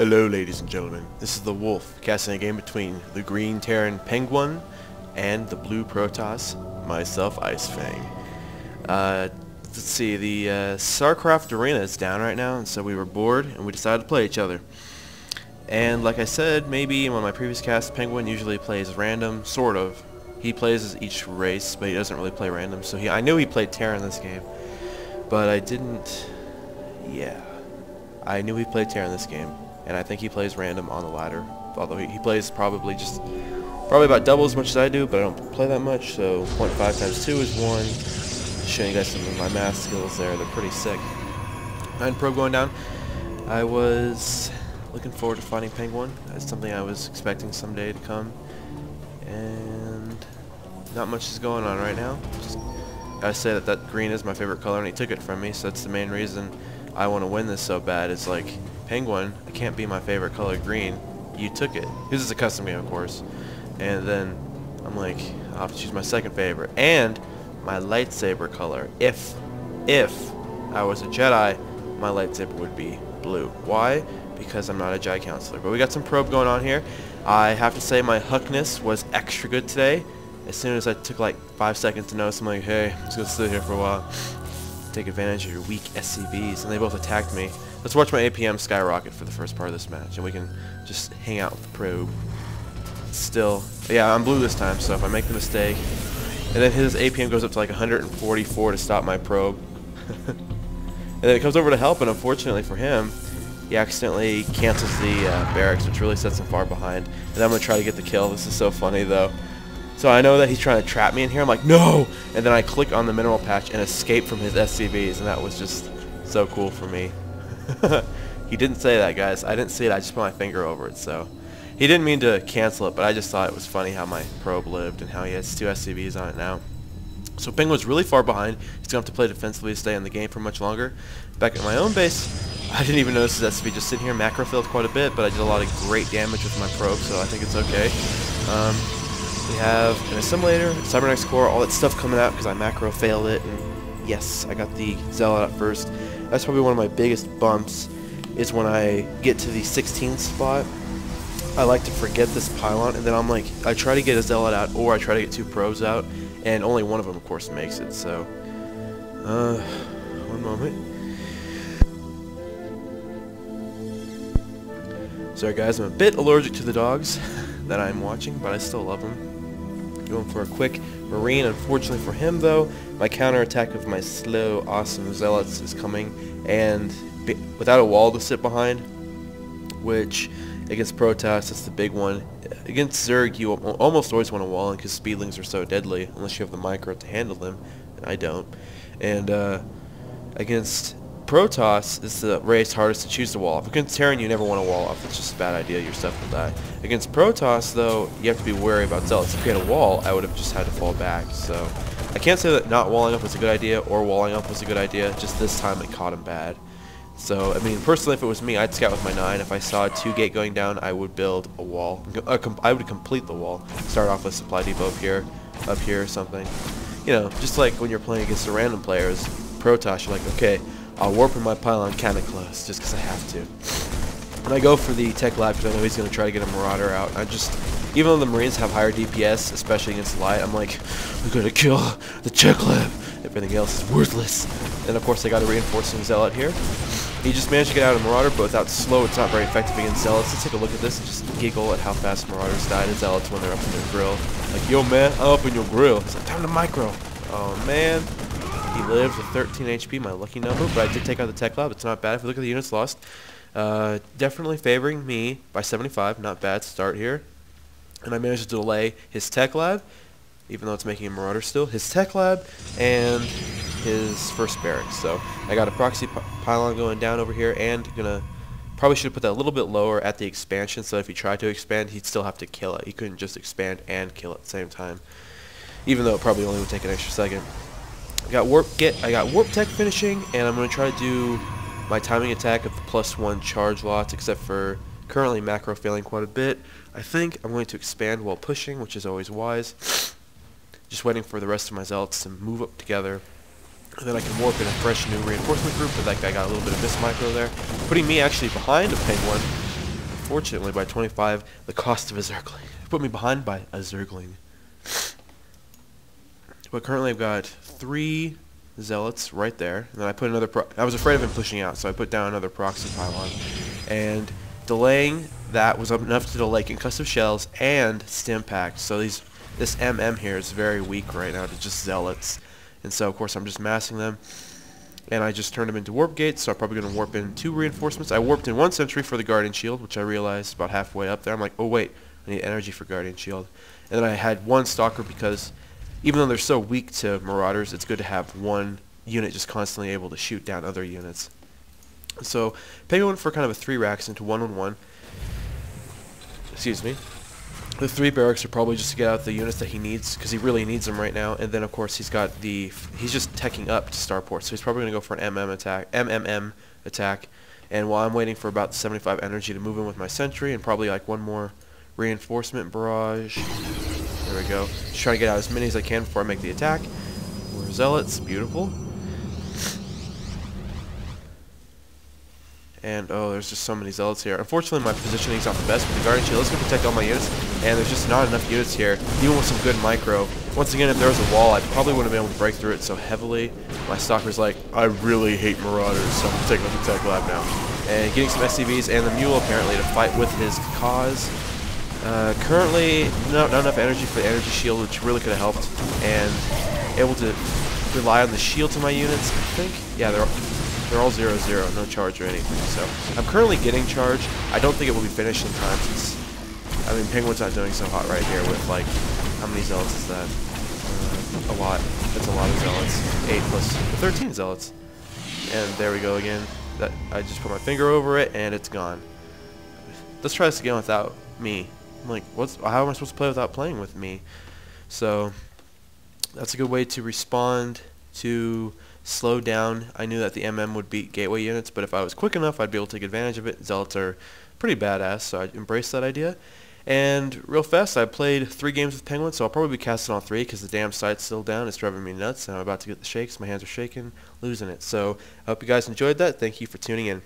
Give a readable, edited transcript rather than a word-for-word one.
Hello ladies and gentlemen, this is the Wolf, casting a game between the green Terran Penguin and the blue Protoss, myself ICEFANG. Let's see, the StarCraft arena is down right now, and so we were bored and we decided to play each other. And like I said, maybe in one of my previous casts, Penguin usually plays random, sort of. He plays as each race, but he doesn't really play random, so I knew he played Terran in this game. But I didn't... yeah. I knew he played Terran in this game. And I think he plays random on the ladder, although he plays probably about double as much as I do, but I don't play that much, so 0.5 times 2 is 1. Just showing you guys some of my math skills there, they're pretty sick. 9 probe going down. I was looking forward to fighting Penguin. That's something I was expecting someday to come. And not much is going on right now. Just gotta say that green is my favorite color, and he took it from me, so that's the main reason I want to win this so bad. It's like, Penguin, it can't be my favorite color green. You took it. This is a custom game, of course. And then I'm like, I'll have to choose my second favorite. And my lightsaber color. If I was a Jedi, my lightsaber would be blue. Why? Because I'm not a Jedi counselor. But we got some probe going on here. I have to say my huckness was extra good today. As soon as I took like 5 seconds to notice, I'm like, hey, I'm just gonna sit here for a while. Take advantage of your weak SCVs. And they both attacked me. Let's watch my APM skyrocket for the first part of this match, and we can just hang out with the probe. Still, yeah, I'm blue this time, so if I make the mistake, and then his APM goes up to like 144 to stop my probe, and then it comes over to help, and unfortunately for him, he accidentally cancels the barracks, which really sets him far behind. And I'm gonna try to get the kill. This is so funny though. So I know that he's trying to trap me in here. I'm like, no! And then I click on the mineral patch and escape from his SCVs, and that was just so cool for me. He didn't say that, guys. I didn't see it. I just put my finger over it. So he didn't mean to cancel it, but I just thought it was funny how my probe lived and how he has 2 SCVs on it now. So Penguin's really far behind. He's going to have to play defensively to stay in the game for much longer. Back at my own base, I didn't even notice his SCV just sitting here. Macro failed quite a bit, but I did a lot of great damage with my probe, so I think it's okay. We have an assimilator, cybernetics core, all that stuff coming out because I macro failed it. And yes, I got the Zealot at first. That's probably one of my biggest bumps, is when I get to the 16th spot. I like to forget this pylon, and then I'm like, I try to get a Zealot out, or I try to get 2 probes out, and only one of them, of course, makes it. So, one moment. Sorry guys, I'm a bit allergic to the dogs that I'm watching, but I still love them. Going for a quick Marine. Unfortunately for him, though, my counterattack of my slow, awesome Zealots is coming, and without a wall to sit behind, which against Protoss, that's the big one. Against Zerg, you almost always want a wall in because speedlings are so deadly, unless you have the micro to handle them, and I don't. And against Protoss, it's the race hardest to choose the wall off. Against Terran, you never want a wall off. It's just a bad idea. Your stuff will die. Against Protoss, though, you have to be wary about Zealots. If you had a wall, I would have just had to fall back. So I can't say that not walling up was a good idea or walling up was a good idea. Just this time it caught him bad. So, I mean, personally, if it was me, I'd scout with my 9. If I saw a 2 gate going down, I would build a wall. I would complete the wall. Start off with supply depot up here or something. You know, just like when you're playing against the random players, Protoss, you're like, okay, I'll warp in my pylon kind of close, just because I have to. And I go for the tech lab because I know he's going to try to get a Marauder out. Even though the Marines have higher DPS, especially against light, I'm like, I'm going to kill the tech lab. Everything else is worthless. And of course I got a reinforcing Zealot here. He just managed to get out of Marauder, but without slow, it's not very effective against Zealots. Let's take a look at this and just giggle at how fast Marauders die to Zealots when they're up in their grill. Like, yo man, I'm up in your grill. It's like, time to micro. Oh man. He lived with 13 HP, my lucky number, but I did take out the tech lab. It's not bad if you look at the units lost. Definitely favoring me by 75. Not bad start here. And I managed to delay his tech lab, even though it's making a Marauder still, his tech lab, and his first barracks. So I got a proxy pylon going down over here, and probably should have put that a little bit lower at the expansion, so if he tried to expand, he'd still have to kill it. He couldn't just expand and kill it at the same time, even though it probably only would take an extra second. I got warp tech finishing, and I'm going to try to do my timing attack of the +1 charge lots, except for currently macro failing quite a bit. I think I'm going to expand while pushing, which is always wise. Just waiting for the rest of my Zealots to move up together, and then I can warp in a fresh new reinforcement group, but that guy got a little bit of miss micro there, putting me actually behind a Penguin, unfortunately, by 25, the cost of a Zergling. Put me behind by a Zergling. But currently I've got 3 Zealots right there, and then I put another I was afraid of him pushing out, so I put down another proxy pylon. And delaying that was enough to delay concussive shells and stim packs. So this MM here is very weak right now to just Zealots. And so of course I'm just massing them. And I just turned them into warp gates, so I'm probably going to warp in 2 reinforcements. I warped in 1 sentry for the Guardian Shield, which I realized about halfway up there. I'm like, oh wait, I need energy for Guardian Shield. And then I had 1 Stalker because even though they're so weak to Marauders, it's good to have 1 unit just constantly able to shoot down other units. So Penguin went for kind of a 3 racks into 1-1-1. Excuse me. The 3 barracks are probably just to get out the units that he needs, because he really needs them right now. And then of course he's just teching up to Starport, so he's probably going to go for an MMM attack. And while I'm waiting for about 75 energy to move in with my sentry, and probably like 1 more reinforcement barrage. There we go. Just trying to get out as many as I can before I make the attack. More Zealots, beautiful. And oh, there's just so many Zealots here. Unfortunately, my positioning is not the best with the Guardian Shield. It's going to protect all my units, and there's just not enough units here, even with some good micro. Once again, if there was a wall, I probably wouldn't have been able to break through it so heavily. My Stalker's like, I really hate Marauders, so I'm taking up the tech lab now. And getting some SCVs and the Mule, apparently, to fight with his cause. Currently, not enough energy for the energy shield, which really could have helped. And able to rely on the shield to my units, I think. Yeah, they're all 0-0, no charge or anything. So I'm currently getting charge. I don't think it will be finished in time since, I mean, Penguin's not doing so hot right here with, like, how many Zealots is that? A lot. That's a lot of Zealots. 8 plus 13 Zealots. And there we go again. I just put my finger over it and it's gone. Let's try this again without me. I'm like, how am I supposed to play without playing with me? So that's a good way to respond to slow down. I knew that the MM would beat gateway units, but if I was quick enough, I'd be able to take advantage of it. Zealots are pretty badass, so I embraced that idea. And real fast, I played 3 games with Penguin, so I'll probably be casting all 3 because the damn site's still down. It's driving me nuts, and I'm about to get the shakes. My hands are shaking, losing it. So I hope you guys enjoyed that. Thank you for tuning in.